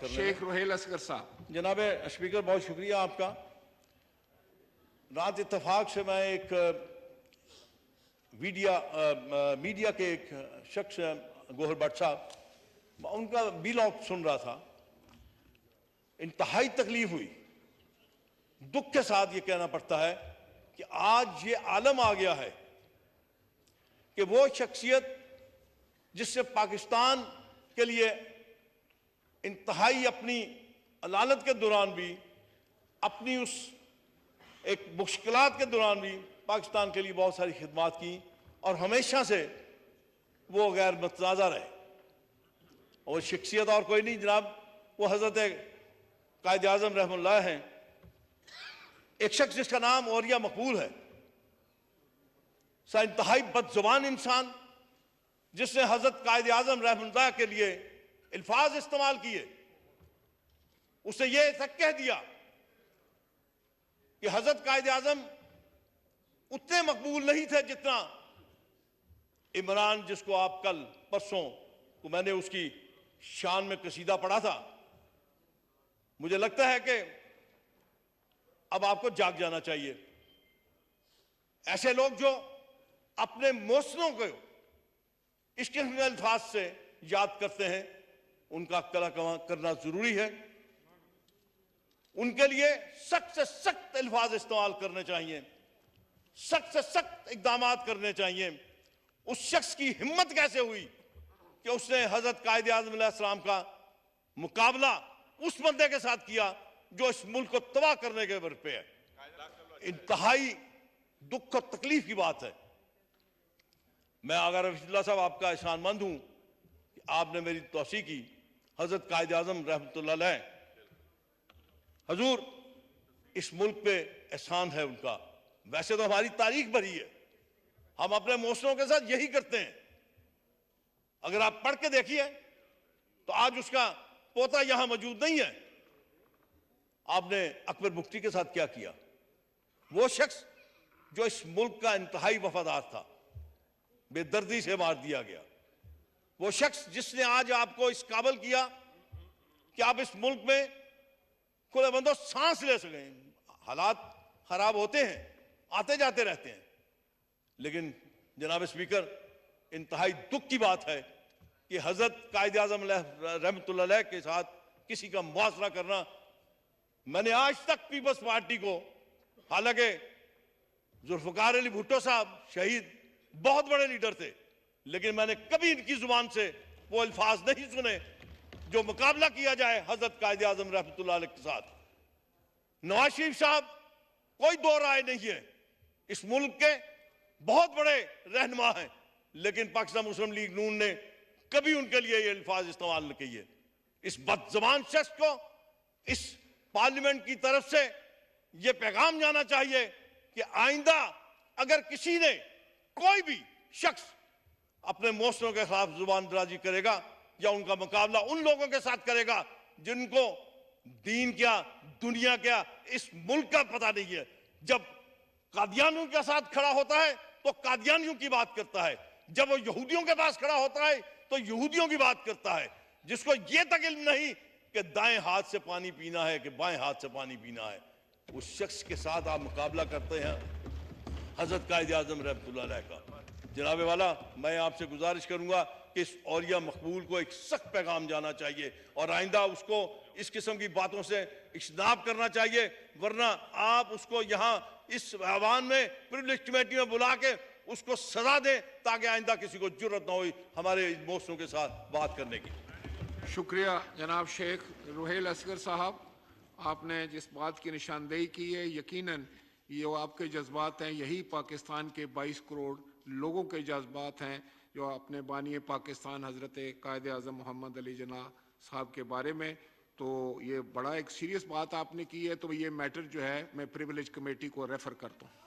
शेख रोहेल असगर साहब। जनाब स्पीकर, बहुत शुक्रिया आपका। रात इत्तफाक से मैं एक मीडिया के एक शख्स गोहर भट्ट साहब, उनका वीलॉग सुन रहा था। इंतहाई तकलीफ हुई। दुख के साथ ये कहना पड़ता है कि आज ये आलम आ गया है कि वो शख्सियत जिससे पाकिस्तान के लिए इंतहाई अपनी अदालत के दौरान भी, अपनी उस एक मुश्किलात के दौरान भी पाकिस्तान के लिए बहुत सारी खिदमात की और हमेशा से वो गैर मुतनाज़ा रहे। और शख्सियत और कोई नहीं जनाब, वो हज़रत कायद आज़म रहमतुल्लाह हैं। एक शख्स जिसका नाम औरिया मकबूल है, इंतहाई बदजुबान इंसान, जिसने हज़रत कायद आज़म रहमतुल्लाह के लिए अल्फाज इस्तेमाल किए। उसे यह तक कह दिया कि हजरत कायद आजम उतने मकबूल नहीं थे जितना इमरान, जिसको आप कल परसों को मैंने उसकी शान में कसीदा पढ़ा था। मुझे लगता है कि अब आपको जाग जाना चाहिए। ऐसे लोग जो अपने मौसमों को इस किस्म के अल्फाज से याद करते हैं, उनका कला करना जरूरी है। उनके लिए सख्त से सख्त अल्फाज इस्तेमाल करने चाहिए, सख्त से सख्त इकदाम करने चाहिए। उस शख्स की हिम्मत कैसे हुई कि उसने हजरत कायद आज़म अलैहिस्सलाम का मुकाबला उस बंदे के साथ किया जो इस मुल्क को तबाह करने के बर पे है। इंतहाई दुख और तकलीफ की बात है। मैं अगर रफीजुल्लाह साहब आपका एहसानमंद हूं कि आपने मेरी तौसीक की। हजरत कायद आज़म रहमतुल्लाह अलैह, हजूर, इस मुल्क पे एहसान है उनका। वैसे तो हमारी तारीख भरी है, हम अपने मौसमों के साथ यही करते हैं। अगर आप पढ़ के देखिए तो आज उसका पोता यहां मौजूद नहीं है। आपने अकबर मुफ्ती के साथ क्या किया? वो शख्स जो इस मुल्क का इंतहाई वफादार था, बेदर्दी से मार दिया गया। वो शख्स जिसने आज आपको इस काबिल किया कि आप इस मुल्क में खुले बंदो सांस ले सकें। हालात खराब होते हैं, आते जाते रहते हैं, लेकिन जनाब स्पीकर, इंतहाई दुख की बात है कि हजरत कायद आज़म रहमतुल्लाह अलैह के साथ किसी का मुआसरा करना। मैंने आज तक पीपल्स पार्टी को, हालांकि जुल्फ़िकार अली भुट्टो साहब शहीद बहुत बड़े लीडर थे, लेकिन मैंने कभी इनकी जुबान से वो अल्फाज नहीं सुने जो मुकाबला किया जाए हजरत कायद आज़म रहमतुल्लाह अलैह के साथ। नवाज शरीफ साहब, कोई दो राय नहीं है, इस मुल्क के बहुत बड़े रहनुमा हैं, लेकिन पाकिस्तान मुस्लिम लीग नून ने कभी उनके लिए ये अल्फाज इस्तेमाल नहीं किए। इस बदजुबान शख्स को इस पार्लियामेंट की तरफ से यह पैगाम जाना चाहिए कि आइंदा अगर किसी ने, कोई भी शख्स अपने मौसमों के खिलाफ जुबान दराजी करेगा या उनका मुकाबला उन लोगों के साथ करेगा जिनको दीन क्या, दुनिया क्या, इस मुल्क का पता नहीं है। जब कादियानियों के साथ खड़ा होता है तो कादियानियों की बात करता है, जब वो यहूदियों के पास खड़ा होता है तो यहूदियों की बात करता है। जिसको ये तक इल्म नहीं कि दाएं हाथ से पानी पीना है कि बाएं हाथ से पानी पीना है, उस शख्स के साथ आप मुकाबला करते हैं हजरत कायद आज़म रहमतुल्लाह अलैह का। जनाबे वाला, मैं आपसे गुजारिश करूंगा कि इस औरिया मकबूल को एक सख्त पैगाम जाना चाहिए और आइंदा उसको इस किस्म की बातों से इज्तनाब करना चाहिए, वरना आप उसको यहाँ इस ऐवान में प्रिविलेज कमेटी में बुला के उसको सजा दें ताकि आइंदा किसी को जुर्रत ना हो हमारे मौसमों के साथ बात करने की। शुक्रिया जनाब शेख रोहेल असगर साहब। आपने जिस बात की निशानदेही की है, यकीनन ये आपके जज्बात हैं, यही पाकिस्तान के 22 करोड़ लोगों के जज्बात हैं जो अपने बानी पाकिस्तान हज़रत कायद आज़म मोहम्मद अली जिन्ना साहब के बारे में। तो ये बड़ा एक सीरियस बात आपने की है, तो ये मैटर जो है मैं प्रिविलेज कमेटी को रेफ़र करता हूँ।